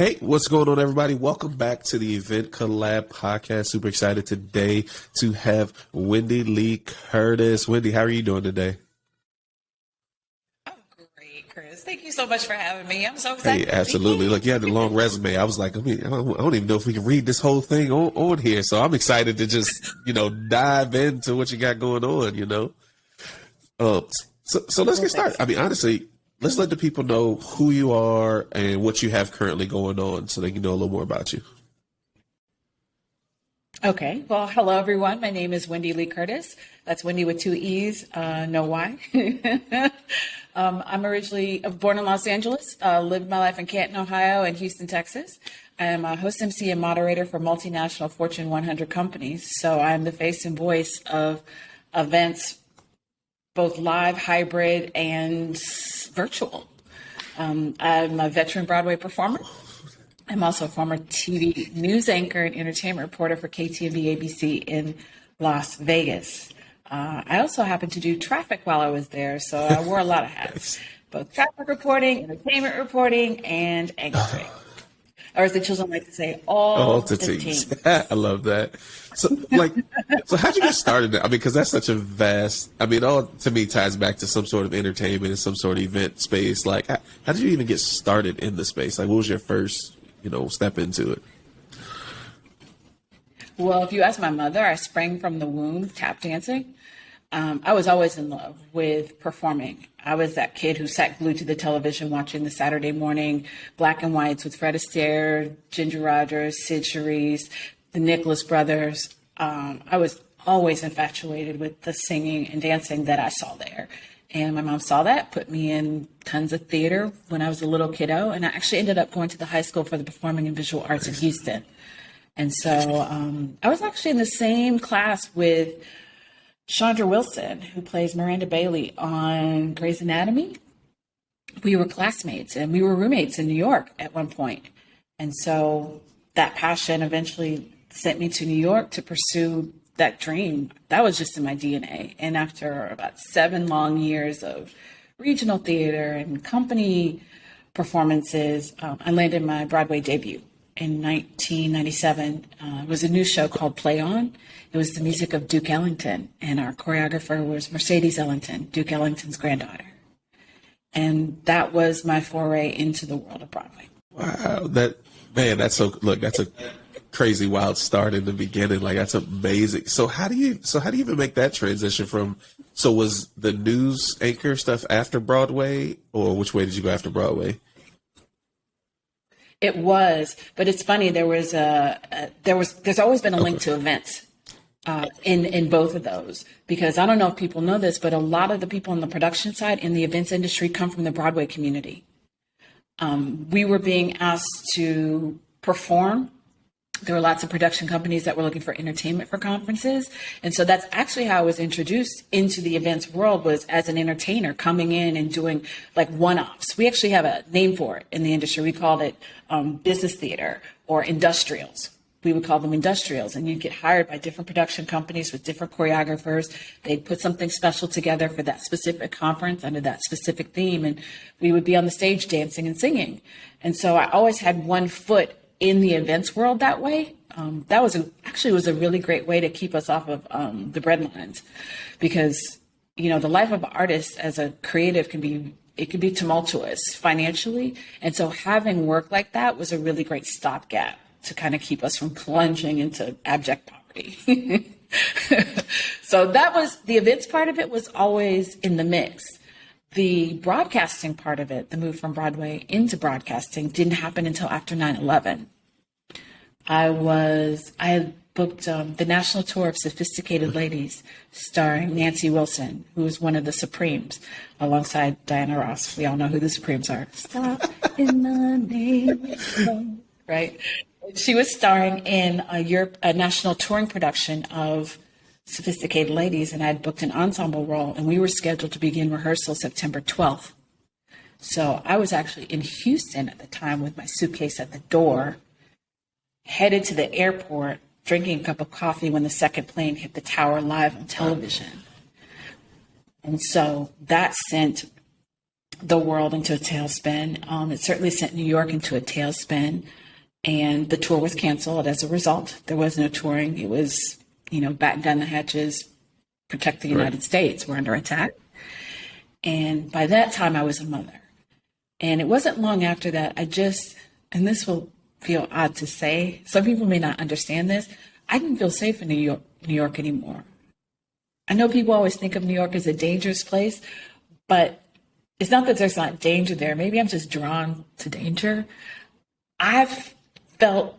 Hey, what's going on, everybody? Welcome back to the Event Collab podcast. Super excited today to have Wendee Lee Curtis. Wendee, how are you doing today? Oh, great, Chris. Thank you so much for having me. I'm so excited. Hey, absolutely. Look, you had a long resume. I was like, I don't even know if we can read this whole thing on here. So I'm excited to just, dive into what you got going on. So let's get started. I mean, honestly, let's let the people know who you are and what you have currently going on so they can know a little more about you. Okay. Well, hello, everyone. My name is Wendee Lee Curtis. That's Wendee with two E's. Know why? I'm originally born in Los Angeles, lived my life in Canton, Ohio, and Houston, Texas. I am a host, MC, and moderator for multinational Fortune 100 companies. So I'm the face and voice of events, both live, hybrid, and virtual. I'm a veteran Broadway performer. I'm also a former TV news anchor and entertainment reporter for KTNV ABC in Las Vegas. I also happened to do traffic while I was there, so I wore a lot of hats, both traffic reporting, entertainment reporting, and anchoring. Or as the children like to say, all the teams. I love that. So how'd you get started? I mean, because that's such a vast, it all to me ties back to some sort of entertainment and some sort of event space. Like, how did you even get started in the space? Like, what was your first, step into it? Well, if you ask my mother, I sprang from the womb tap dancing. I was always in love with performing. I was that kid who sat glued to the television watching the Saturday morning black and whites with Fred Astaire, Ginger Rogers, Sid Charisse, the Nicholas brothers. I was always infatuated with the singing and dancing that I saw there. And my mom saw that, put me in tons of theater when I was a little kiddo. And I actually ended up going to the High School for the Performing and Visual Arts in Houston. And so I was actually in the same class with Chandra Wilson, who plays Miranda Bailey on Grey's Anatomy. We were classmates and we were roommates in New York at one point. And so that passion eventually sent me to New York to pursue that dream. That was just in my DNA. And after about 7 long years of regional theater and company performances, I landed my Broadway debut in 1997. It was a new show called Play On. It was the music of Duke Ellington, and our choreographer was Mercedes Ellington, Duke Ellington's granddaughter. And that was my foray into the world of Broadway. Wow, that's a crazy wild start in the beginning. Like, that's amazing. So how do you even make that transition from? So was the news anchor stuff after Broadway, or which way did you go after Broadway? It was, but it's funny. There's always been a link to events in both of those, because I don't know if people know this, but a lot of the people on the production side in the events industry come from the Broadway community. We were being asked to perform. There were lots of production companies that were looking for entertainment for conferences. And so that's actually how I was introduced into the events world, was as an entertainer coming in and doing like one-offs. We actually have a name for it in the industry. We called it business theater or industrials. We would call them industrials, and you'd get hired by different production companies with different choreographers. They'd put something special together for that specific conference under that specific theme, and we would be on the stage dancing and singing. And so I always had one foot in the events world that way. That was a really great way to keep us off of the breadlines, because the life of an artist as a creative can be tumultuous financially, and so having work like that was a really great stopgap to kind of keep us from plunging into abject poverty. So that was the events part of it, was always in the mix. The broadcasting part of it, the move from Broadway into broadcasting, didn't happen until after 9/11. I had booked the national tour of Sophisticated Ladies, starring Nancy Wilson, who was one of the Supremes, alongside Diana Ross. We all know who the Supremes are. Stop in the name of love, right? She was starring in a national touring production of Sophisticated Ladies, and I had booked an ensemble role, and we were scheduled to begin rehearsal September 12th. So I was actually in Houston at the time with my suitcase at the door, headed to the airport, drinking a cup of coffee when the second plane hit the tower live on television. And so that sent the world into a tailspin. It certainly sent New York into a tailspin. And the tour was canceled as a result. There was no touring. It was, batten down the hatches, protect the United States. We're under attack. And by that time, I was a mother. And it wasn't long after that, and this will feel odd to say, some people may not understand this, I didn't feel safe in New York anymore. I know people always think of New York as a dangerous place, but it's not that there's not danger there. Maybe I'm just drawn to danger. I've felt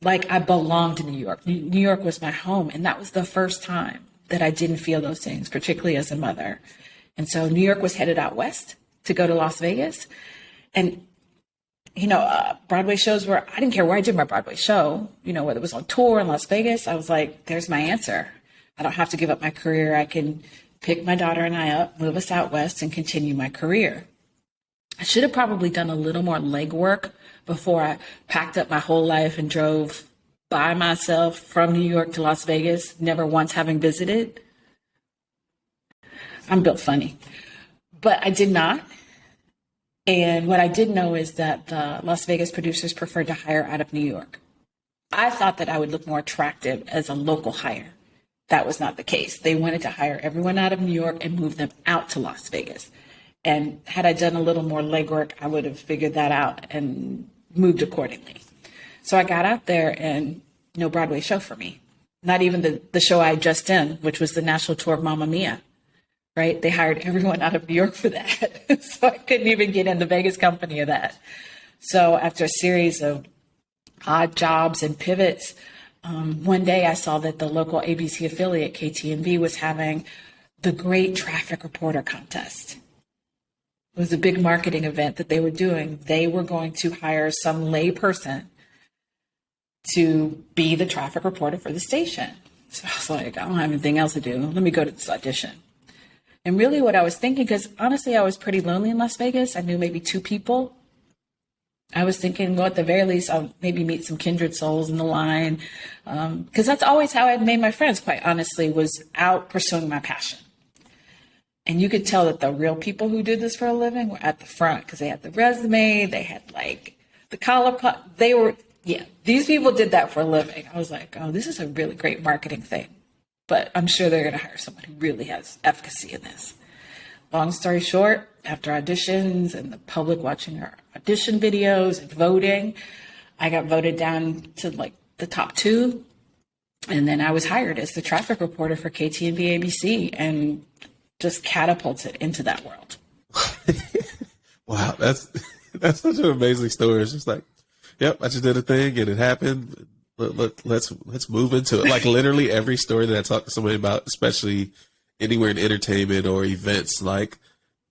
like I belonged to New York. New York was my home, and that was the first time that I didn't feel those things, particularly as a mother. And so New York was headed out west to go to Las Vegas. And, Broadway shows I didn't care where I did my Broadway show, whether it was on tour in Las Vegas, I was like, there's my answer. I don't have to give up my career. I can pick my daughter and I up, move us out west, and continue my career. I should have probably done a little more legwork before I packed up my whole life and drove by myself from New York to Las Vegas, never once having visited. I'm built funny, but I did not. And what I did know is that the Las Vegas producers preferred to hire out of New York. I thought that I would look more attractive as a local hire. That was not the case. They wanted to hire everyone out of New York and move them out to Las Vegas. And had I done a little more legwork, I would have figured that out and moved accordingly. So I got out there and no Broadway show for me. Not even the show I had just done, which was the national tour of Mamma Mia, right? They hired everyone out of New York for that. So I couldn't even get in the Vegas company of that. So after a series of odd jobs and pivots, one day I saw that the local ABC affiliate, KTNV, was having the Great Traffic Reporter Contest. It was a big marketing event that they were doing. They were going to hire some lay person to be the traffic reporter for the station. So I was like, I don't have anything else to do. Let me go to this audition. And really what I was thinking, because honestly, I was pretty lonely in Las Vegas. I knew maybe 2 people. I was thinking, well, at the very least, I'll maybe meet some kindred souls in the line. Because that's always how I'd made my friends, quite honestly, was out pursuing my passion. And you could tell that the real people who did this for a living were at the front because they had the resume, they had like the collar, these people did that for a living. I was like, oh, this is a really great marketing thing. But I'm sure they're going to hire someone who really has efficacy in this. Long story short, after auditions and the public watching our audition videos and voting, I got voted down to like the top 2. And then I was hired as the traffic reporter for KTNV ABC and just catapulted into that world. Wow, that's such an amazing story. It's just like, yep, I just did a thing and it happened. Let's move into it. Like literally every story that I talk to somebody about, especially anywhere in entertainment or events, like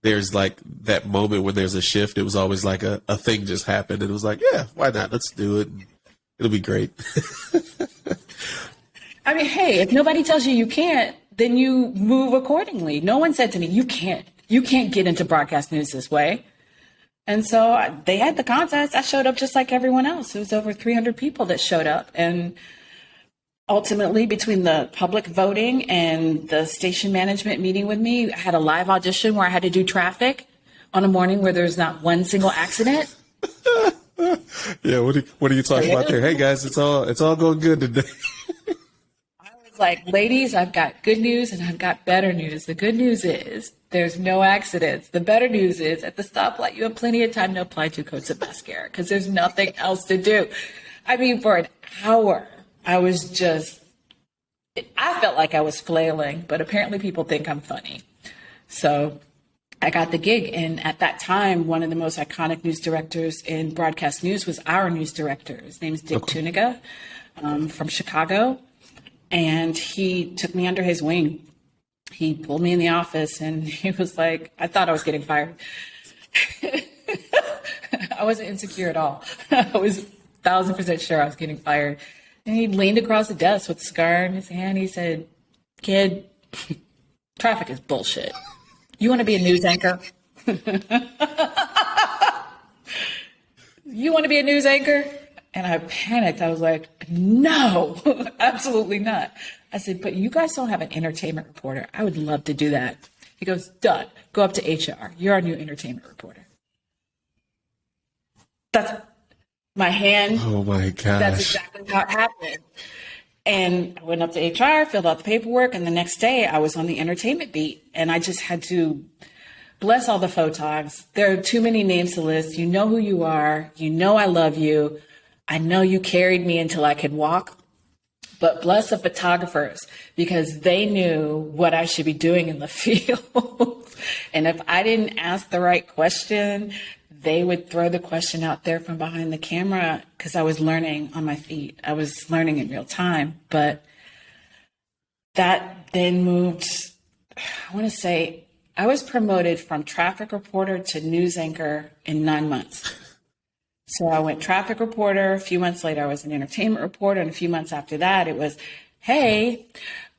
there's like that moment when there's a shift. It was always like a thing just happened and it was like, yeah, why not? Let's do it. It'll be great. I mean, hey, if nobody tells you you can't, then you move accordingly. No one said to me, you can't get into broadcast news this way. And so they had the contest. I showed up just like everyone else. It was over 300 people that showed up. And ultimately, between the public voting and the station management meeting with me, I had a live audition where I had to do traffic on a morning where there's not one single accident. Yeah, what are you talking about there? Hey guys, it's all going good today. Like, ladies, I've got good news and I've got better news. The good news is there's no accidents. The better news is at the stoplight, you have plenty of time to apply 2 coats of mascara because there's nothing else to do. I mean, for an hour, I felt like I was flailing, but apparently people think I'm funny. So I got the gig. And at that time, one of the most iconic news directors in broadcast news was our news director. His name is Dick Tuniga from Chicago. And he took me under his wing. He pulled me in the office and he was like, I thought I was getting fired. I wasn't insecure at all. I was 1,000% sure I was getting fired. And he leaned across the desk with a cigar in his hand. He said, kid, traffic is bullshit. You want to be a news anchor? You want to be a news anchor? And I panicked. I was like, no, absolutely not. I said, but you guys don't have an entertainment reporter. I would love to do that. He goes, done. Go up to HR. You're our new entertainment reporter. That's my hand. Oh my gosh. That's exactly how it happened. And I went up to HR, filled out the paperwork, and the next day I was on the entertainment beat. And I just had to bless all the photogs. There are too many names to list. You know who you are. You know I love you. I know you carried me until I could walk. But bless the photographers, because they knew what I should be doing in the field. And if I didn't ask the right question, they would throw the question out there from behind the camera, because I was learning on my feet. I was learning in real time. But that then moved, I want to say, I was promoted from traffic reporter to news anchor in 9 months. So I went traffic reporter. A few months later, I was an entertainment reporter. And a few months after that, it was, hey,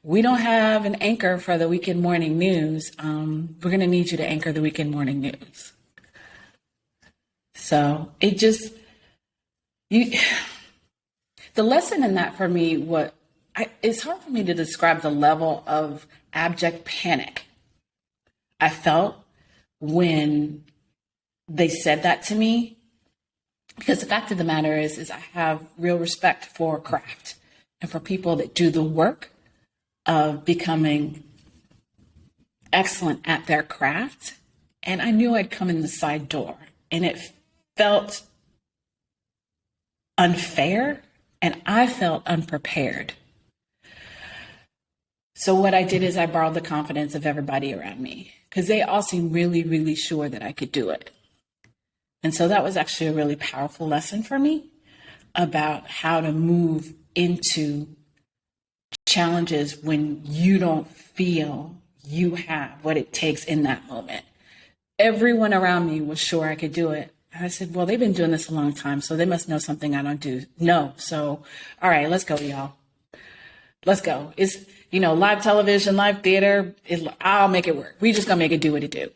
we don't have an anchor for the weekend morning news. We're going to need you to anchor the weekend morning news. So it just, the lesson in that for me, it's hard for me to describe the level of abject panic I felt when they said that to me. Because the fact of the matter is I have real respect for craft and for people that do the work of becoming excellent at their craft. And I knew I'd come in the side door, and it felt unfair, and I felt unprepared. So what I did is I borrowed the confidence of everybody around me, because they all seemed really, really sure that I could do it. And so that was actually a really powerful lesson for me about how to move into challenges when you don't feel you have what it takes in that moment. Everyone around me was sure I could do it. And I said, well, they've been doing this a long time, so they must know something I don't do. No. So, all right, let's go, y'all. Let's go. It's, live television, live theater. I'll make it work. We just gonna make it do what it do.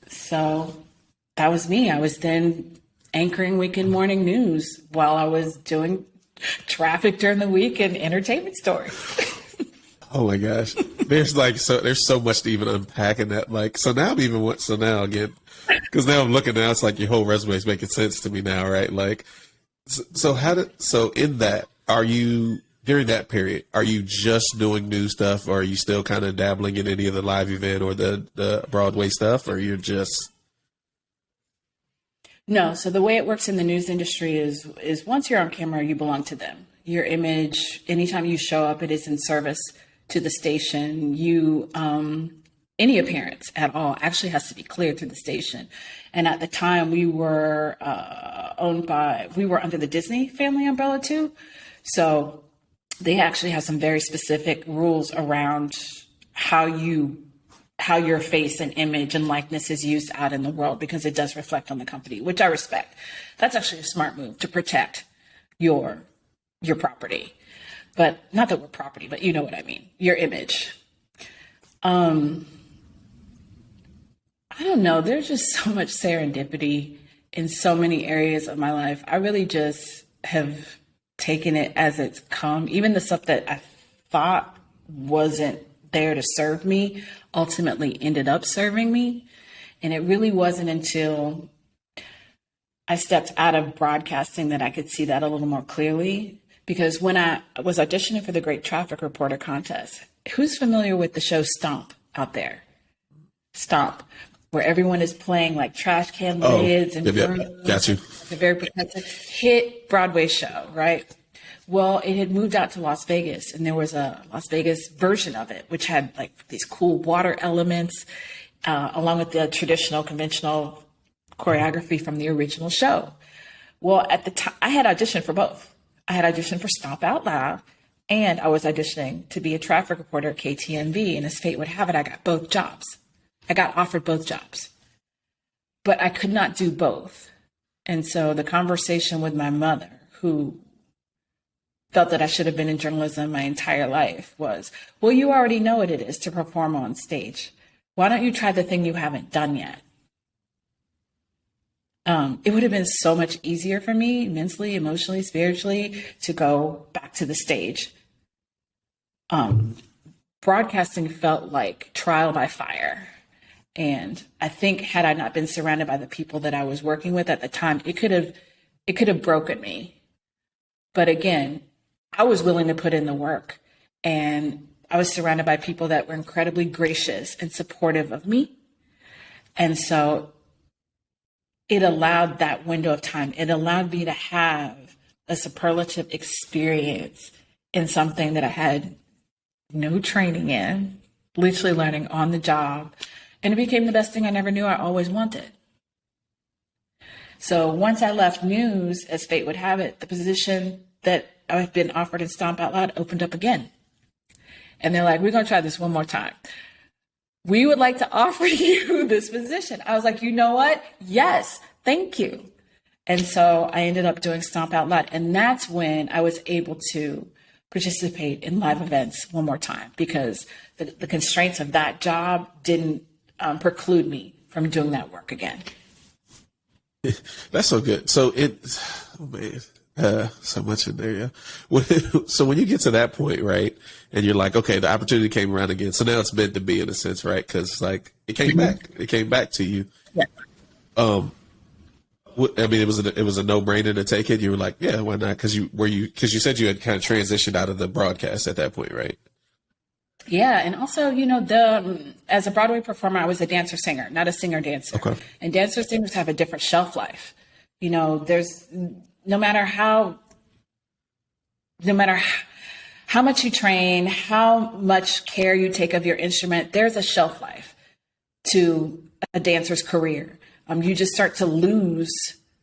So that was me. I was then anchoring weekend morning news while I was doing traffic during the week and entertainment stories. Oh my gosh. There's so much to even unpack in that. Again, because now I'm looking now, it's like your whole resume is making sense to me now, right? Like, so in that, during that period, are you just doing new stuff, or are you still kind of dabbling in any of the live event or the Broadway stuff, or you're just... No. So the way it works in the news industry is once you're on camera, you belong to them. Your image, anytime you show up, it is in service to the station. Any appearance at all actually has to be cleared through the station. And at the time we were under the Disney family umbrella too. So they actually have some very specific rules around how your face and image and likeness is used out in the world, because it does reflect on the company, which I respect. That's actually a smart move to protect your property. But not that we're property, but you know what I mean, your image. I don't know. There's just so much serendipity in so many areas of my life. I really just have taken it as it's come. Even the stuff that I thought wasn't there to serve me ultimately ended up serving me. And it really wasn't until I stepped out of broadcasting that I could see that a little more clearly. Because when I was auditioning for the Great Traffic Reporter contest, who's familiar with the show Stomp out there? Stomp, where everyone is playing like trash can lids and got you. It's a very protected hit Broadway show, right? Well, it had moved out to Las Vegas, and there was a Las Vegas version of it, which had like these cool water elements, along with the traditional, conventional choreography from the original show. Well, at the time, I had auditioned for both. I had auditioned for Stomp Out Loud, and I was auditioning to be a traffic reporter at KTMV, and as fate would have it, I got both jobs. I got offered both jobs, but I could not do both. And so the conversation with my mother, who felt that I should have been in journalism my entire life, was, well, you already know what it is to perform on stage. Why don't you try the thing you haven't done yet? It would have been so much easier for me mentally, emotionally, spiritually to go back to the stage. Broadcasting felt like trial by fire. And I think had I not been surrounded by the people that I was working with at the time, it could have broken me. But again, I was willing to put in the work, and I was surrounded by people that were incredibly gracious and supportive of me. And so it allowed that window of time. It allowed me to have a superlative experience in something that I had no training in, literally learning on the job. And it became the best thing I never knew I always wanted. So once I left news, as fate would have it, the position that I had been offered in Stomp Out Loud opened up again. And they're like, we're going to try this one more time. We would like to offer you this position. I was like, you know what? Yes, thank you. And so I ended up doing Stomp Out Loud. And that's when I was able to participate in live events one more time, because the constraints of that job didn't preclude me from doing that work again. That's so good. So oh man, so much in there. Yeah. So when you get to that point, right, and you're like, okay, the opportunity came around again. So now it's meant to be, in a sense, right? Because like it came back. It came back to you. Yeah. I mean, it was a no-brainer to take it. You were like, yeah, why not? Because you said you had kind of transitioned out of the broadcast at that point, right? Yeah, and also, as a Broadway performer, I was a dancer-singer, not a singer-dancer. Okay. And dancer-singers have a different shelf life. There's no matter how much you train, how much care you take of your instrument, there's a shelf life to a dancer's career. You just start to lose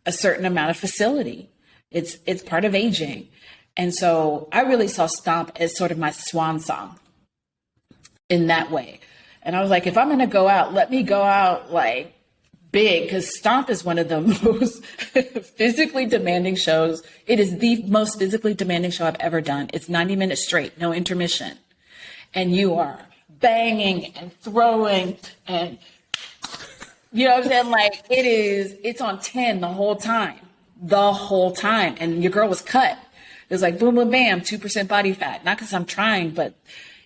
a certain amount of facility. It's part of aging. And so I really saw Stomp as sort of my swan song in that way. And I was like, if I'm going to go out, let me go out like big, because Stomp is one of the most physically demanding shows. It is the most physically demanding show I've ever done. It's 90 minutes straight, no intermission. And you are banging and throwing and, you know what I'm saying? Like it's on 10 the whole time. And your girl was cut. It was like boom, boom, bam, 2% body fat. Not because I'm trying, but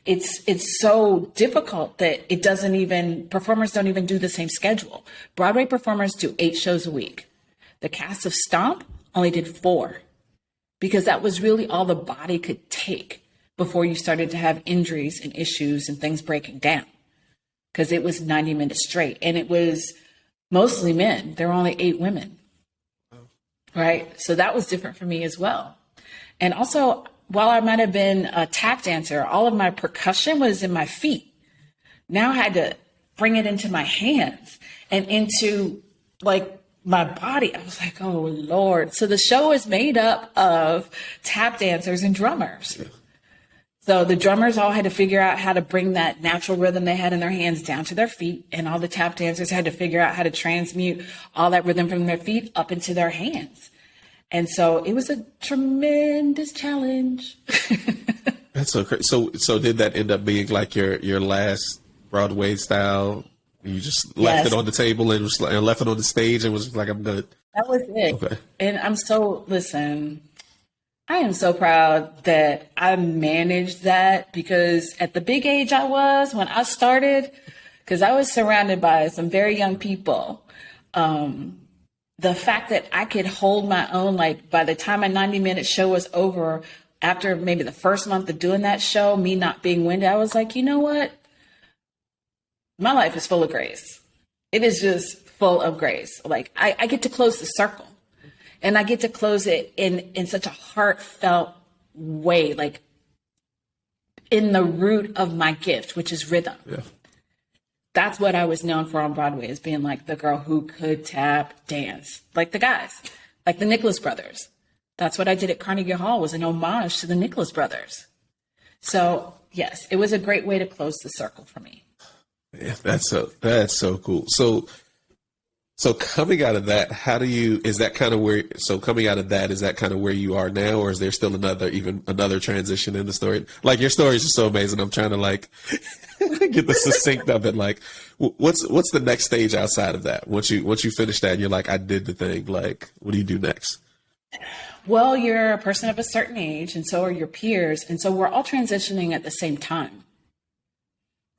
it's so difficult that performers don't even do the same schedule. Broadway performers do 8 shows a week. The cast of Stomp only did 4, because that was really all the body could take before you started to have injuries and issues and things breaking down. Because it was 90 minutes straight, and it was mostly men. There were only 8 women, right? So that was different for me as well. And also, while I might have been a tap dancer, all of my percussion was in my feet. Now I had to bring it into my hands and into like my body. I was like, oh Lord. So the show is made up of tap dancers and drummers. So the drummers all had to figure out how to bring that natural rhythm they had in their hands down to their feet. And all the tap dancers had to figure out how to transmute all that rhythm from their feet up into their hands. And so it was a tremendous challenge. That's so crazy. So did that end up being like your last Broadway style? You just left it on the table and left it on the stage and was like, I'm good. That was it. Okay. And I am so proud that I managed that, because at the big age I was when I started, because I was surrounded by some very young people, the fact that I could hold my own, like by the time my 90-minute show was over, after maybe the first month of doing that show, me not being Wendee, I was like, you know what? My life is full of grace. It is just full of grace. Like I get to close the circle, and I get to close it in such a heartfelt way, like in the root of my gift, which is rhythm. Yeah. That's what I was known for on Broadway, as being like the girl who could tap dance, like the guys, like the Nicholas Brothers. That's what I did at Carnegie Hall, was an homage to the Nicholas Brothers. So yes, it was a great way to close the circle for me. Yeah, that's so cool. So coming out of that, is that kind of where you are now, or is there still another transition in the story? Like, your story is just so amazing. I'm trying to like get the succinct of it. Like, what's the next stage outside of that? Once you finish that and you're like, I did the thing, like, what do you do next? Well, you're a person of a certain age, and so are your peers. And so we're all transitioning at the same time,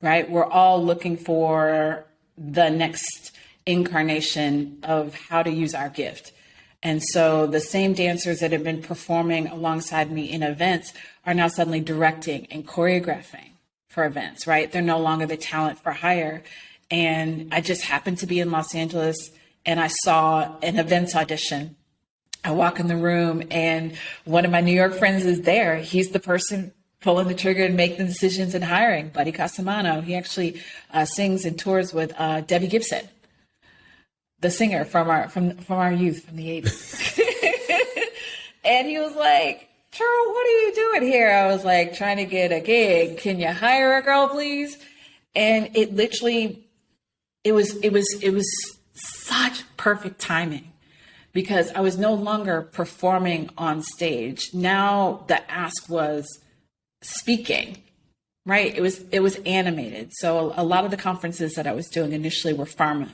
right? We're all looking for the next incarnation of how to use our gift. And so the same dancers that have been performing alongside me in events are now suddenly directing and choreographing for events, right? They're no longer the talent for hire. And I just happened to be in Los Angeles and I saw an events audition. I walk in the room and one of my New York friends is there. He's the person pulling the trigger and making the decisions and hiring, Buddy Casamano. He actually sings and tours with Debbie Gibson, the singer from our youth, from the 80s. And he was like, Cheryl, what are you doing here? I was like, trying to get a gig. Can you hire a girl, please? And it literally, it was such perfect timing because I was no longer performing on stage. Now the ask was speaking, right? It was animated. So a lot of the conferences that I was doing initially were pharma,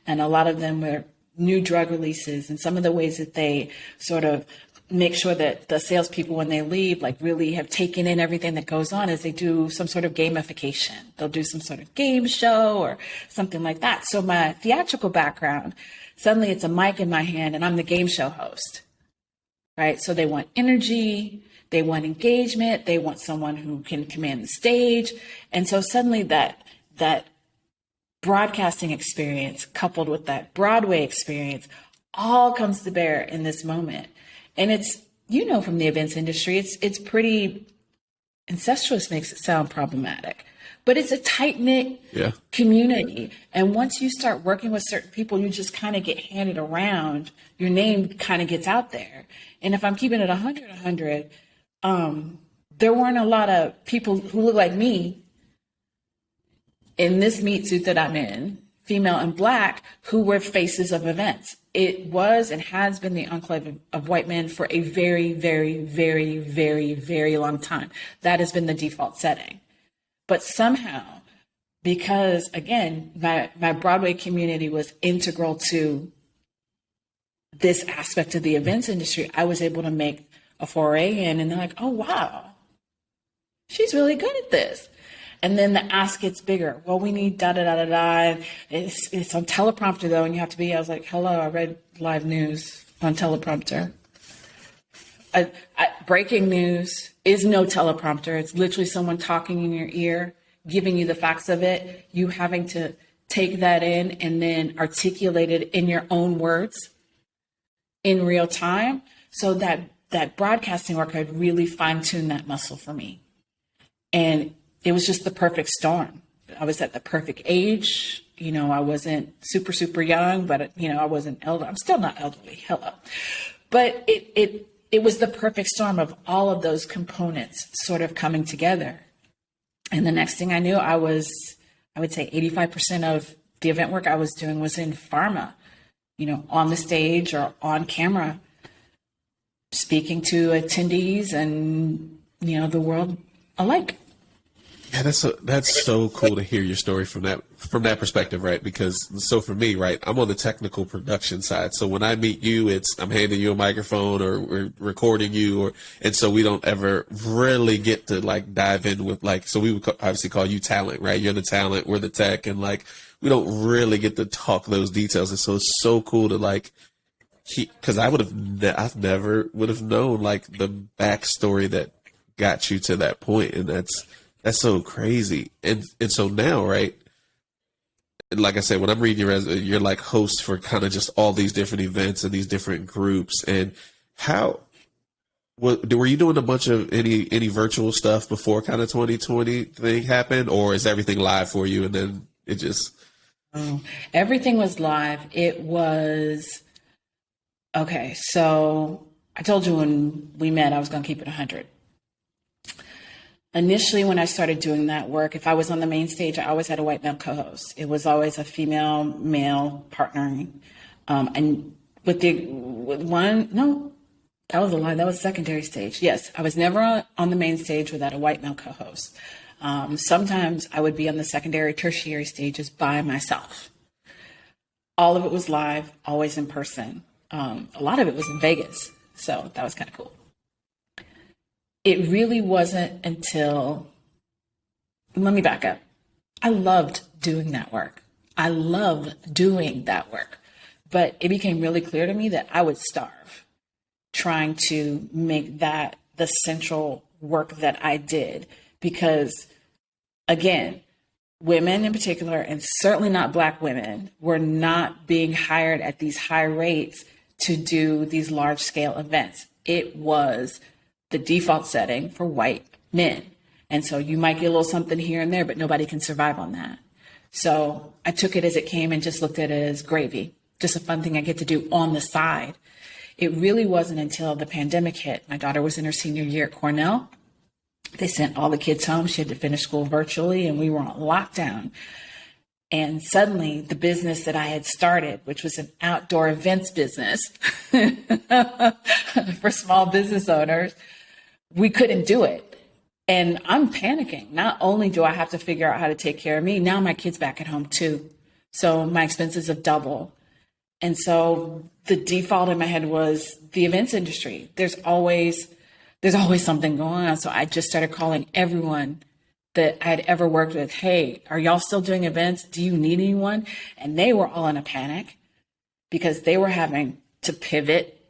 and a lot of them were new drug releases, and some of the ways that they sort of make sure that the salespeople, when they leave, like really have taken in everything that goes on, is they do some sort of gamification. They'll do some sort of game show or something like that. So my theatrical background, suddenly it's a mic in my hand and I'm the game show host, right? So they want energy, they want engagement, they want someone who can command the stage. And so suddenly that broadcasting experience coupled with that Broadway experience all comes to bear in this moment. And it's, you know, from the events industry, it's pretty incestuous, makes it sound problematic, but it's a tight-knit community. And once you start working with certain people, you just kind of get handed around, your name kind of gets out there. And if I'm keeping it 100, there weren't a lot of people who look like me in this meat suit that I'm in, female and Black, who were faces of events. It was and has been the enclave of white men for a very, very, very, very, very long time. That has been the default setting. But somehow, because again, my Broadway community was integral to this aspect of the events industry, I was able to make a foray in, and they're like, oh, wow, she's really good at this. And then the ask gets bigger. Well, we need da-da-da-da-da. It's on teleprompter, though, and you have to be, I was like, hello, I read live news on teleprompter. Breaking news is no teleprompter. It's literally someone talking in your ear, giving you the facts of it, you having to take that in and then articulate it in your own words in real time. So that broadcasting work had really fine-tuned that muscle for me. And it was just the perfect storm. I was at the perfect age. You know, I wasn't super, super young, but, you know, I wasn't elderly. I'm still not elderly. Hello. But it was the perfect storm of all of those components sort of coming together. And the next thing I knew, I would say 85% of the event work I was doing was in pharma, you know, on the stage or on camera, speaking to attendees and, you know, the world alike. Yeah, that's so cool to hear your story from that perspective, right? Because so for me, right, I'm on the technical production side. So when I meet you, I'm handing you a microphone or we're recording you, and so we don't ever really get to like dive in with like, so we would obviously call you talent, right? You're the talent, we're the tech, and like we don't really get to talk those details. And so it's so cool to like, because I've never would have known like the backstory that got you to that point, and that's so crazy. And so now, right, like I said, when I'm reading your resume, you're like host for kind of just all these different events and these different groups. And were you doing a bunch of any virtual stuff before kind of 2020 thing happened, or is everything live for you and then it just... Everything was live. It was, okay, so I told you when we met I was going to keep it 100. Initially, when I started doing that work, if I was on the main stage, I always had a white male co-host. It was always a female, male partnering. And that was a lie. That was secondary stage. Yes, I was never on the main stage without a white male co-host. Sometimes I would be on the secondary, tertiary stages by myself. All of it was live, always in person. A lot of it was in Vegas. So that was kind of cool. It really wasn't until, let me back up. I loved doing that work. I love doing that work. But it became really clear to me that I would starve trying to make that the central work that I did. Because again, women in particular, and certainly not Black women, were not being hired at these high rates to do these large scale events. It was the default setting for white men. And so you might get a little something here and there, but nobody can survive on that. So I took it as it came and just looked at it as gravy, just a fun thing I get to do on the side. It really wasn't until the pandemic hit. My daughter was in her senior year at Cornell. They sent all the kids home. She had to finish school virtually, and we were on lockdown. And suddenly the business that I had started, which was an outdoor events business for small business owners, we couldn't do it. And I'm panicking. Not only do I have to figure out how to take care of me, now my kid's back at home too. So my expenses have doubled. And so the default in my head was the events industry. There's always something going on. So I just started calling everyone that I had ever worked with. Hey, are y'all still doing events? Do you need anyone? And they were all in a panic because they were having to pivot.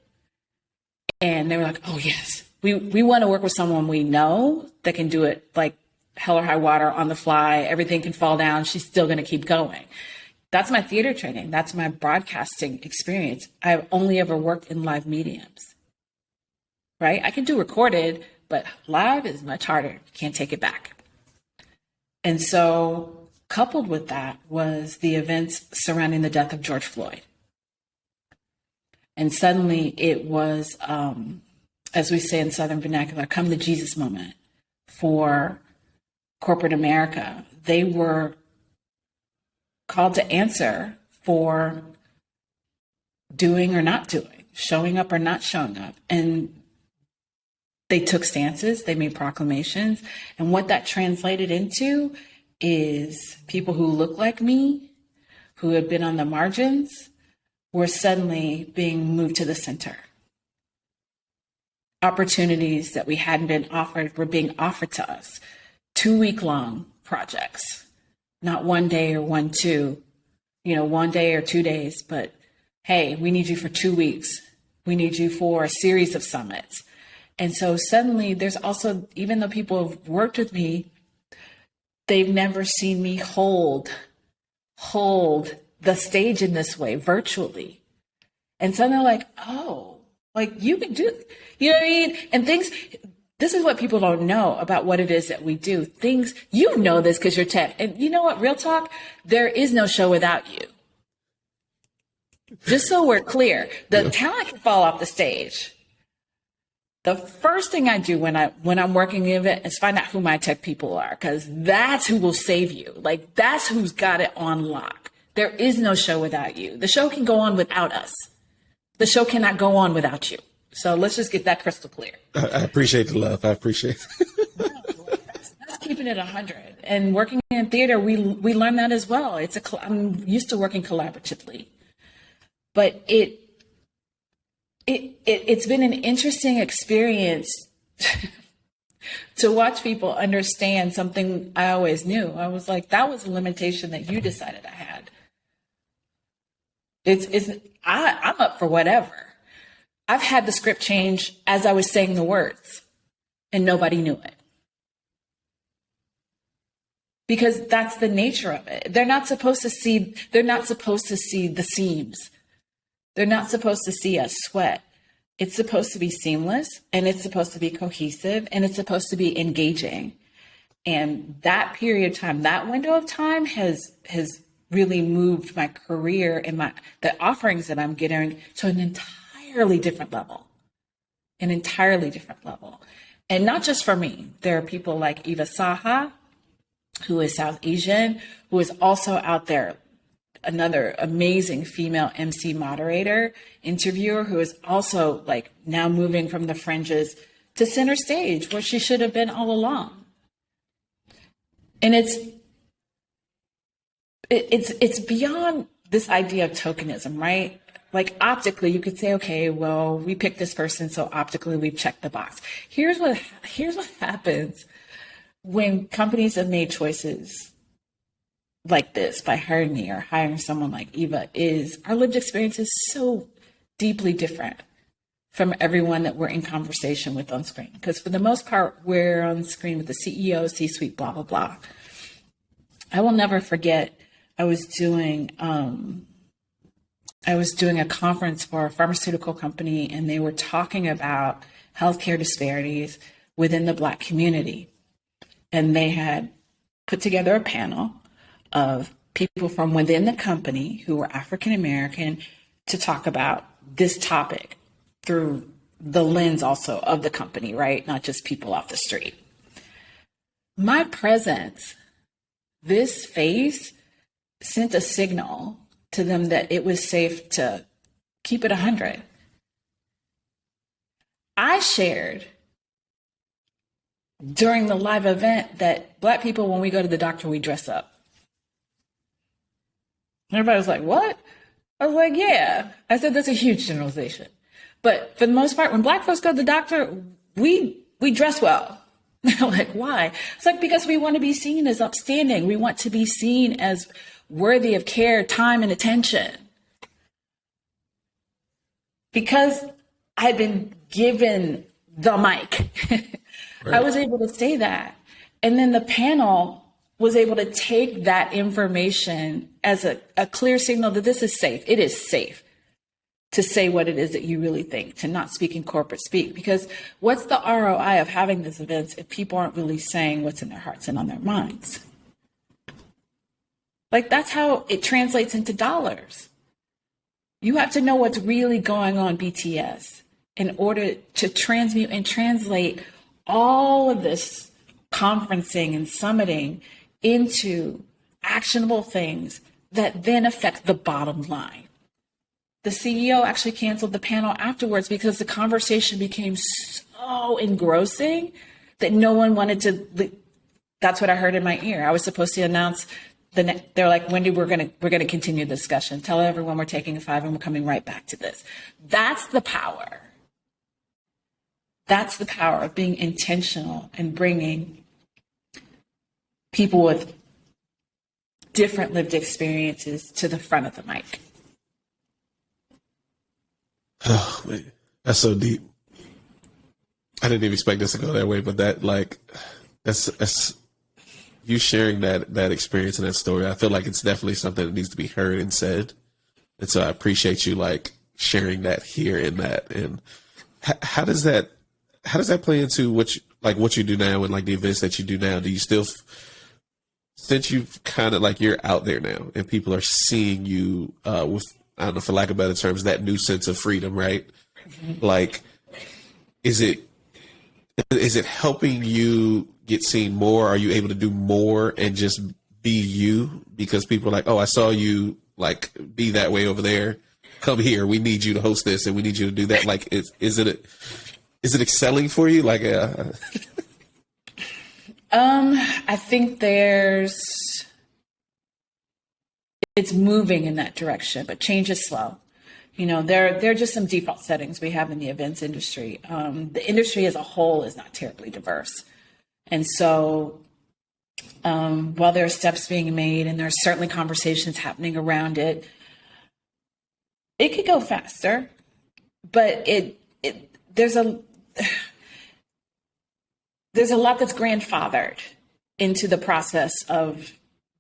And they were like, oh yes, we want to work with someone we know that can do it like hell or high water on the fly. Everything can fall down. She's still going to keep going. That's my theater training. That's my broadcasting experience. I've only ever worked in live mediums, right? I can do recorded, but live is much harder. You can't take it back. And so coupled with that was the events surrounding the death of George Floyd. And suddenly it was, as we say in Southern vernacular, come to Jesus moment for corporate America. They were called to answer for doing or not doing, showing up or not showing up. And they took stances, they made proclamations. And what that translated into is people who look like me, who had been on the margins, were suddenly being moved to the center. Opportunities that we hadn't been offered were being offered to us. 2-week-long projects, not 1 day or 1 day or 2 days, but hey, we need you for 2 weeks. We need you for a series of summits. And so suddenly there's also, even though people have worked with me, they've never seen me hold the stage in this way virtually. And so they're like, oh, like you can do, you know what I mean? And things, this is what people don't know about what it is that we do. Things, you know this because you're tech. And you know what, real talk, there is no show without you. Just so we're clear, the talent can fall off the stage. The first thing I do when I'm working the event is find out who my tech people are, because that's who will save you. Like that's who's got it on lock. There is no show without you. The show can go on without us. The show cannot go on without you. So let's just get that crystal clear. I appreciate the love. I appreciate it. That's keeping it 100. And working in theater, we learn that as well. I'm used to working collaboratively, but it's been an interesting experience to watch people understand something I always knew. I was like, that was a limitation that you decided I had. I'm up for whatever. I've had the script change as I was saying the words and nobody knew it. Because that's the nature of it. They're not supposed to see the seams. They're not supposed to see us sweat. It's supposed to be seamless and it's supposed to be cohesive and it's supposed to be engaging. And that period of time, that window of time has really moved my career and the offerings that I'm getting to an entirely different level. And not just for me. There are people like Eva Saha, who is South Asian, who is also out there. Another amazing female MC moderator, interviewer, who is also like now moving from the fringes to center stage where she should have been all along. And it's beyond this idea of tokenism, right? Like optically, you could say, okay, well, we picked this person, so optically we've checked the box. Here's what happens when companies have made choices like this by hiring me or hiring someone like Eva is our lived experience is so deeply different from everyone that we're in conversation with on screen. Because for the most part, we're on screen with the CEO, C-suite, blah, blah, blah. I will never forget, I was doing a conference for a pharmaceutical company, and they were talking about healthcare disparities within the Black community. And they had put together a panel of people from within the company who were African American to talk about this topic through the lens also of the company, right? Not just people off the street. My presence, this face, sent a signal to them that it was safe to keep it 100. I shared during the live event that Black people, when we go to the doctor, we dress up. Everybody was like, what? I was like, yeah. I said, that's a huge generalization. But for the most part, when Black folks go to the doctor, we dress well. They're like, why? It's like, because we want to be seen as upstanding. We want to be seen as worthy of care, time, and attention. Because I'd been given the mic, right. I was able to say that. And then the panel was able to take that information as a clear signal that this is safe. It is safe to say what it is that you really think, to not speak in corporate speak. Because what's the ROI of having these events if people aren't really saying what's in their hearts and on their minds? Like, that's how it translates into dollars. You have to know what's really going on BTS in order to transmute and translate all of this conferencing and summiting into actionable things that then affect the bottom line. The CEO actually canceled the panel afterwards because the conversation became so engrossing that no one wanted to. That's what I heard in my ear. I was supposed to announce they're like, Wendee, we're gonna continue the discussion. Tell everyone we're taking a 5 and we're coming right back to this. That's the power. That's the power of being intentional and bringing people with different lived experiences to the front of the mic. Oh man, that's so deep. I didn't even expect this to go that way, but that's you sharing that experience and that story. I feel like it's definitely something that needs to be heard and said. And so I appreciate you like sharing that here and that. And how does that play into what you do now and like the events that you do now? Do you still, since you've kind of like you're out there now and people are seeing you with, I don't know, for lack of better terms, that new sense of freedom, right? Mm-hmm. Like, is it helping you get seen more? Are you able to do more and just be you? Because people are like, oh, I saw you like be that way over there. Come here. We need you to host this and we need you to do that. Like, is it excelling for you? Like, I think it's moving in that direction, but change is slow. You know, there are just some default settings we have in the events industry. The industry as a whole is not terribly diverse. And so while there are steps being made and there's certainly conversations happening around it, it could go faster, but there's a lot that's grandfathered into the process of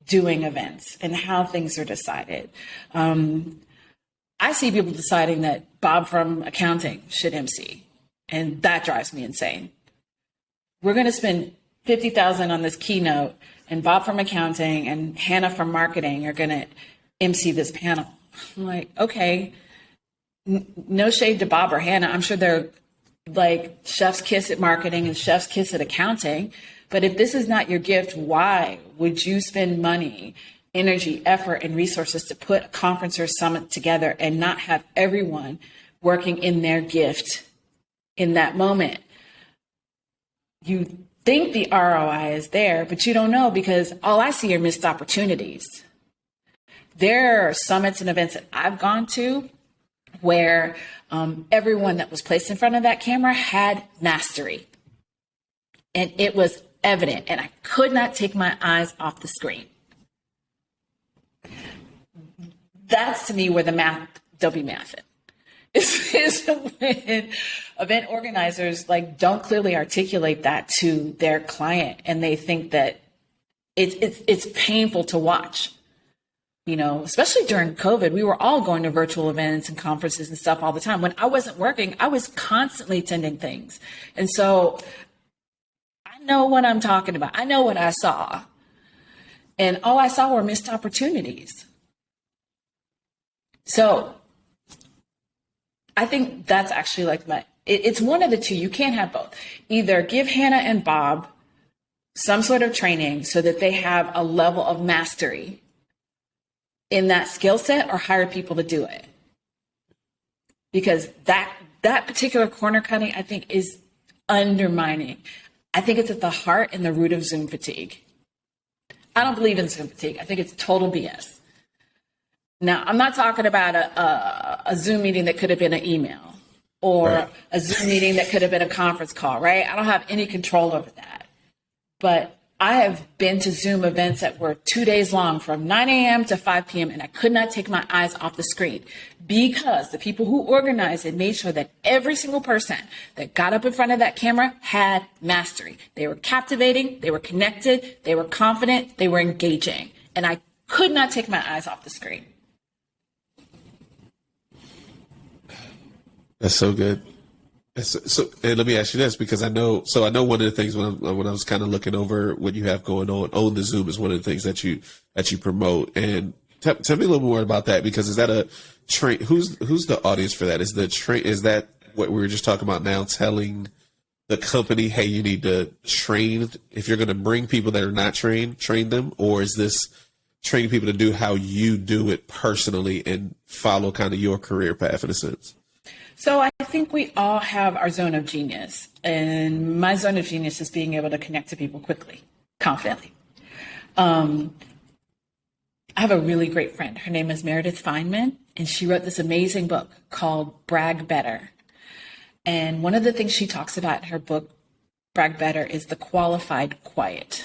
doing events and how things are decided. I see people deciding that Bob from accounting should MC, and that drives me insane. We're going to spend $50,000 on this keynote, and Bob from accounting and Hannah from marketing are going to MC this panel. I'm like, okay, no shade to Bob or Hannah. I'm sure they're like chef's kiss at marketing and chef's kiss at accounting. But if this is not your gift, why would you spend money, energy, effort, and resources to put a conference or summit together and not have everyone working in their gift in that moment? You think the ROI is there, but you don't know because all I see are missed opportunities. There are summits and events that I've gone to where everyone that was placed in front of that camera had mastery. And it was evident, and I could not take my eyes off the screen. that's to me where the math don't be mathing. Is when event organizers like don't clearly articulate that to their client, and they think that it's painful to watch. You know, especially during COVID, we were all going to virtual events and conferences and stuff all the time. When I wasn't working, I was constantly attending things, and so I know what I'm talking about. I know what I saw, and all I saw were missed opportunities. So I think that's actually like it's one of the two. You can't have both. Either give Hannah and Bob some sort of training so that they have a level of mastery in that skill set, or hire people to do it. Because that particular corner cutting, I think, is undermining. I think it's at the heart and the root of Zoom fatigue. I don't believe in Zoom fatigue. I think it's total BS. Now, I'm not talking about a Zoom meeting that could have been an email, or right. a Zoom meeting that could have been a conference call, right? I don't have any control over that. But I have been to Zoom events that were 2 days long, from 9 a.m. to 5 p.m., and I could not take my eyes off the screen, because the people who organized it made sure that every single person that got up in front of that camera had mastery. They were captivating, they were connected, they were confident, they were engaging, and I could not take my eyes off the screen. That's so good. So, and let me ask you this, because I know one of the things when I was kind of looking over what you have going on the Zoom is one of the things that you promote. And tell me a little more about that, because is that a train? Who's the audience for that? Is that what we were just talking about now, telling the company, hey, you need to train, if you're going to bring people that are not trained, train them? Or is this training people to do how you do it personally and follow kind of your career path in a sense? So I think we all have our zone of genius, and my zone of genius is being able to connect to people quickly, confidently. I have a really great friend. Her name is Meredith Feynman, and she wrote this amazing book called Brag Better. And one of the things she talks about in her book, Brag Better, is the qualified quiet.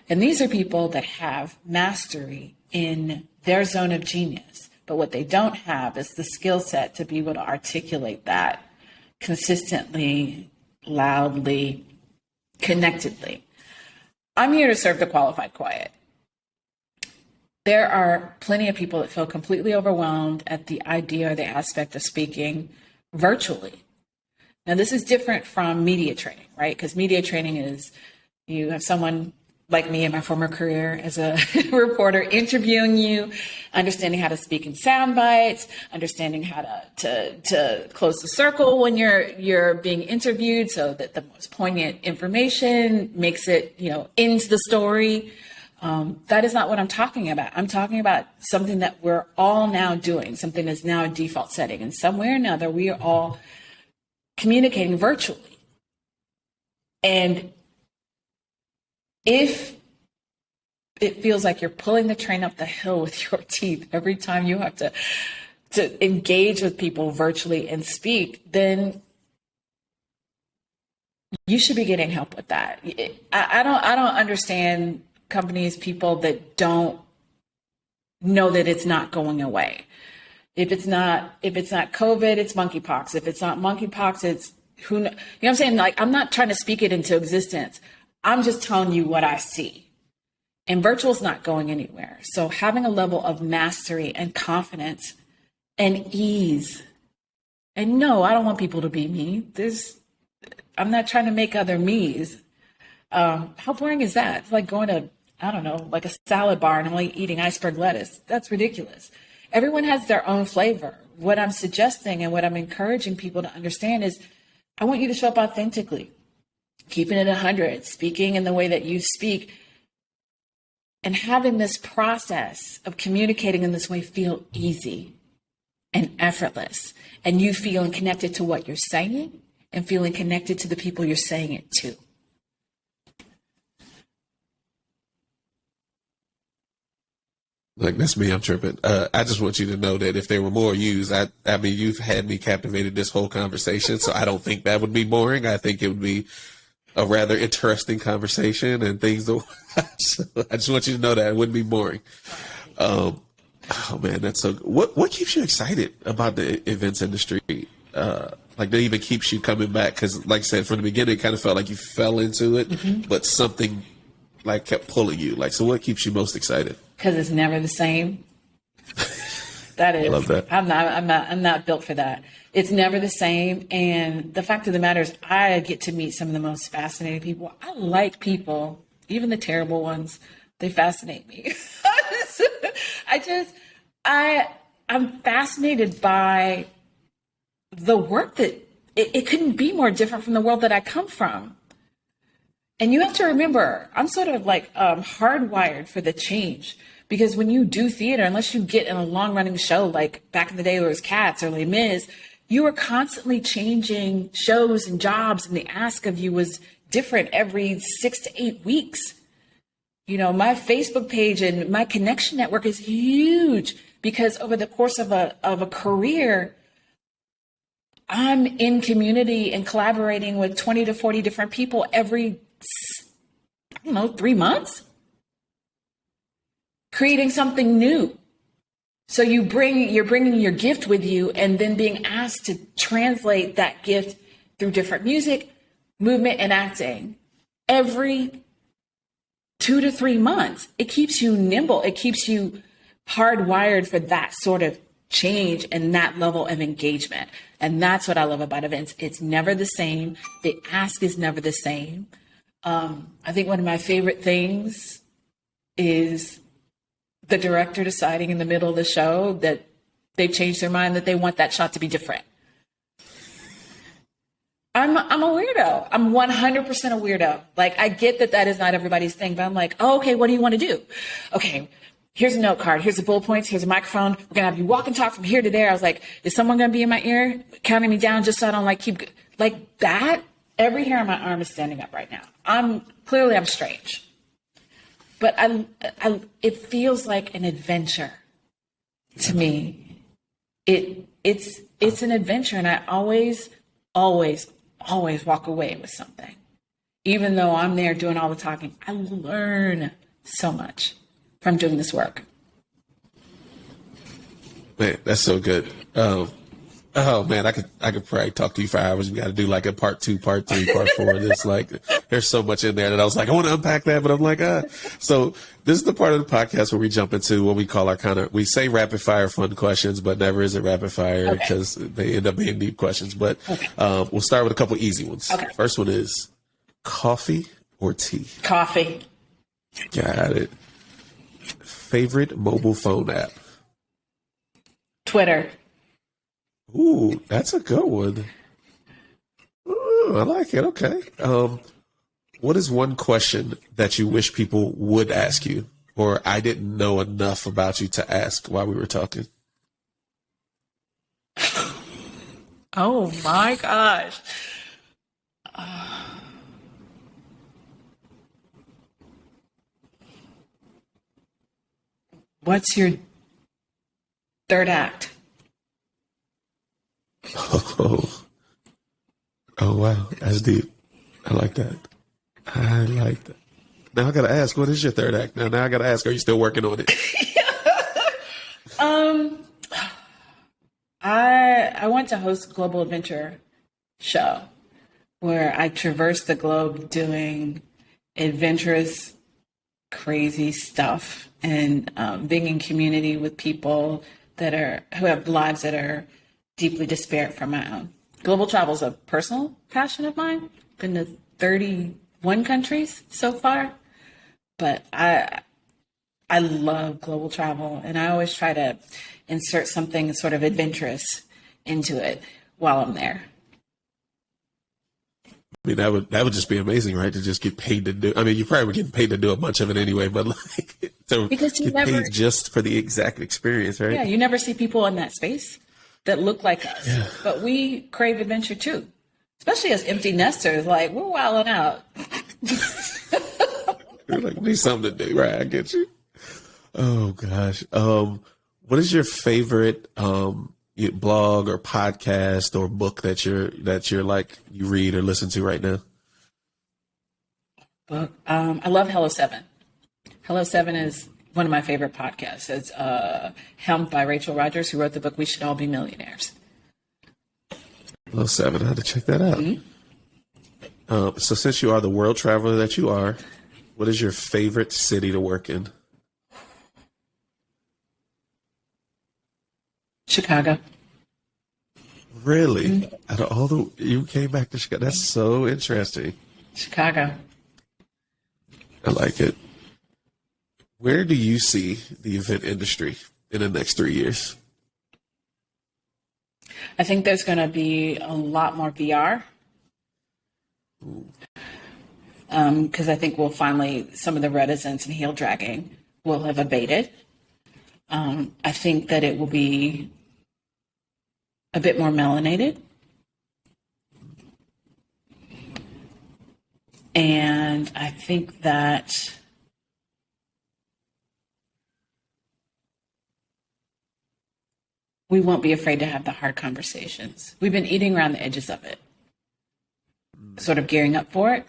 And these are people that have mastery in their zone of genius. But what they don't have is the skill set to be able to articulate that consistently, loudly, connectedly. I'm here to serve the qualified quiet. There are plenty of people that feel completely overwhelmed at the idea or the aspect of speaking virtually. Now, this is different from media training, right? Because media training is you have someone like me in my former career as a reporter interviewing you, understanding how to speak in sound bites, understanding how to close the circle when you're being interviewed so that the most poignant information makes it, into the story. That is not what I'm talking about. I'm talking about something that we're all now doing, something that's now a default setting. And somewhere or another, we are all communicating virtually. And if it feels like you're pulling the train up the hill with your teeth every time you have to engage with people virtually and speak, then you should be getting help with that. I don't understand companies, people that don't know that it's not going away. If it's not COVID, it's monkeypox. If it's not monkeypox, it's who knows. You know what I'm saying? Like, I'm not trying to speak it into existence. I'm just telling you what I see. And virtual is not going anywhere. So having a level of mastery and confidence and ease. And no, I don't want people to be me. I'm not trying to make other me's. How boring is that? It's like going to, I don't know, like a salad bar and only eating iceberg lettuce. That's ridiculous. Everyone has their own flavor. What I'm suggesting and what I'm encouraging people to understand is I want you to show up authentically. Keeping it 100, speaking in the way that you speak, and having this process of communicating in this way feel easy and effortless, and you feeling connected to what you're saying and feeling connected to the people you're saying it to. Like, that's me, I'm tripping. I just want you to know that if there were more yous, I mean, you've had me captivated this whole conversation, so I don't think that would be boring. I think it would be a rather interesting conversation and things that so I just want you to know that it wouldn't be boring. Oh man, that's so. What keeps you excited about the events industry? Like that even keeps you coming back because, like I said, from the beginning, it kind of felt like you fell into it, but something like kept pulling you. Like, so what keeps you most excited? Because it's never the same. That is, I love that. I'm not built for that. It's never the same. And the fact of the matter is I get to meet some of the most fascinating people. I like people, even the terrible ones. They fascinate me. I'm fascinated by the work that it couldn't be more different from the world that I come from. And you have to remember, I'm sort of like hardwired for the change. Because when you do theater, unless you get in a long-running show, like back in the day where it was Cats or Les Mis, you were constantly changing shows and jobs, and the ask of you was different every 6 to 8 weeks. You know, my Facebook page and my connection network is huge because over the course of a career, I'm in community and collaborating with 20 to 40 different people every, 3 months. Creating something new. So you're bringing your gift with you and then being asked to translate that gift through different music, movement, and acting every 2 to 3 months. It keeps you nimble. It keeps you hardwired for that sort of change and that level of engagement. And that's what I love about events. It's never the same. The ask is never the same. I think one of my favorite things is the director deciding in the middle of the show that they've changed their mind, that they want that shot to be different. I'm a weirdo. I'm 100% a weirdo. Like, I get that is not everybody's thing, but I'm like, oh, okay, what do you want to do? Okay, here's a note card. Here's the bullet points. Here's a microphone. We're going to have you walk and talk from here to there. I was like, is someone going to be in my ear counting me down just so I don't keep like that? Every hair on my arm is standing up right now. I'm strange. But it feels like an adventure to me. It's an adventure, and I always walk away with something. Even though I'm there doing all the talking, I learn so much from doing this work. Man, that's so good. Oh man, I could probably talk to you for hours. We got to do like a part 2, part 3, part 4. There's so much in there that I was like, I want to unpack that, but I'm like, So this is the part of the podcast where we jump into what we call our we say rapid fire fun questions, but never is it rapid fire because they end up being deep questions. But we'll start with a couple easy ones. Okay. First one is coffee or tea? Coffee. Got it. Favorite mobile phone app? Twitter. Ooh, that's a good one. Ooh, I like it. Okay. What is one question that you wish people would ask you, or I didn't know enough about you to ask while we were talking? Oh my gosh. What's your third act? Oh wow, that's deep. I like that. Now I gotta ask, what is your third act? Now I gotta ask, are you still working on it? I went to host a global adventure show where I traversed the globe doing adventurous, crazy stuff and being in community with people who have lives that are deeply disparate from my own. Global travel is a personal passion of mine. Been to 31 countries so far, but I love global travel, and I always try to insert something sort of adventurous into it while I'm there. I mean, that would just be amazing, right? To just get paid to do. I mean, you probably would get paid to do a bunch of it anyway, but because you paid just for the exact experience, right? Yeah, you never see people in that space that look like us, but we crave adventure too. Especially as empty nesters, like we're wilding out. You're like, need something to do, right? I get you. Oh gosh, what is your favorite blog or podcast or book that you're like you read or listen to right now? Book. I love Hello 7. Hello 7 is one of my favorite podcasts. It's helmed by Rachel Rogers, who wrote the book We Should All Be Millionaires. Little seven, I had to check that out. So since you are the world traveler that you are, what is your favorite city to work in? Chicago. Really? Out of all the, you came back to Chicago. That's so interesting. Chicago. I like it. Where do you see the event industry in the next 3 years? I think there's going to be a lot more VR. Because I think we'll finally, some of the reticence and heel dragging will have abated. I think that it will be a bit more melanated. And I think that we won't be afraid to have the hard conversations. We've been eating around the edges of it, sort of gearing up for it.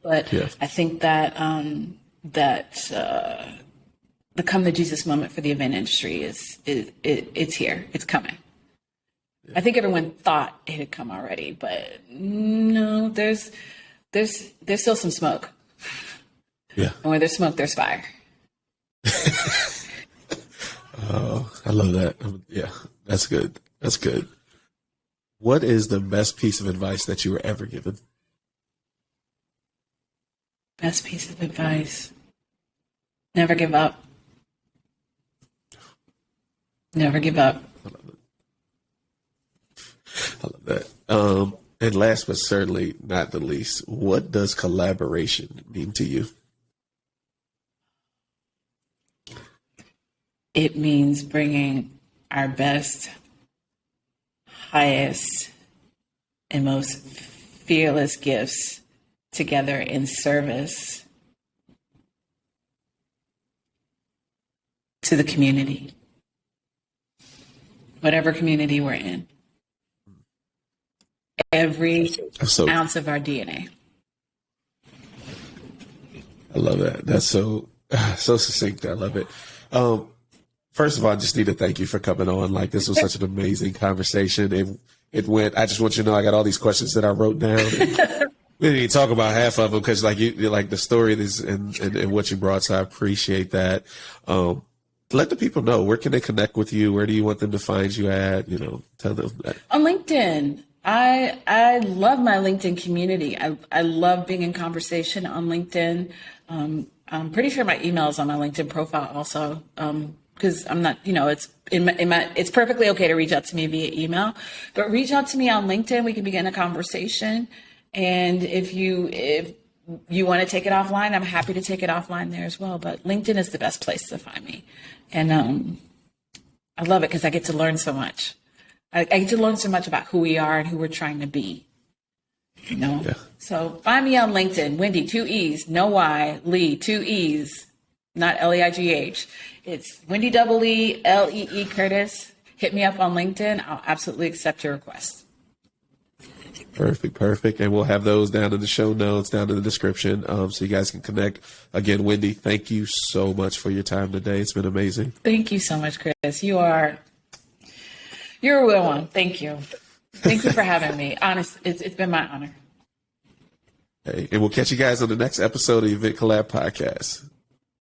But yeah. I think that the come to Jesus moment for the event industry it's here. It's coming. Yeah. I think everyone thought it had come already, but no, there's still some smoke. Yeah. And where there's smoke, there's fire. Oh, I love that. Yeah, that's good. That's good. What is the best piece of advice that you were ever given? Best piece of advice. Never give up. Never give up. I love that. And last but certainly not the least, what does collaboration mean to you? It means bringing our best, highest, and most fearless gifts together in service to the community, whatever community we're in. Every ounce of our DNA. I love that. That's so succinct. I love it. First of all, I just need to thank you for coming on. Like, this was such an amazing conversation. It went, I just want you to know, I got all these questions that I wrote down. We didn't even talk about half of them because, like, you like the story and what you brought. So I appreciate that. Let the people know, where can they connect with you? Where do you want them to find you at? You know, tell them that. On LinkedIn. I love my LinkedIn community. I love being in conversation on LinkedIn. I'm pretty sure my email is on my LinkedIn profile also. Because I'm not, it's it's perfectly okay to reach out to me via email, but reach out to me on LinkedIn. We can begin a conversation. And if you want to take it offline, I'm happy to take it offline there as well. But LinkedIn is the best place to find me. And I love it because I get to learn so much. I get to learn so much about who we are and who we're trying to be. Yeah. So find me on LinkedIn, Wendee, 2 E's, no Y, Lee, 2 E's, not Leigh. It's Wendee Lee Curtis. Hit me up on LinkedIn. I'll absolutely accept your request. Perfect. And we'll have those down in the show notes, down in the description, so you guys can connect. Again, Wendee, thank you so much for your time today. It's been amazing. Thank you so much, Chris. You're a real one. Thank you. Thank you for having me. Honest, it's been my honor. Hey, and we'll catch you guys on the next episode of the Event Collab podcast.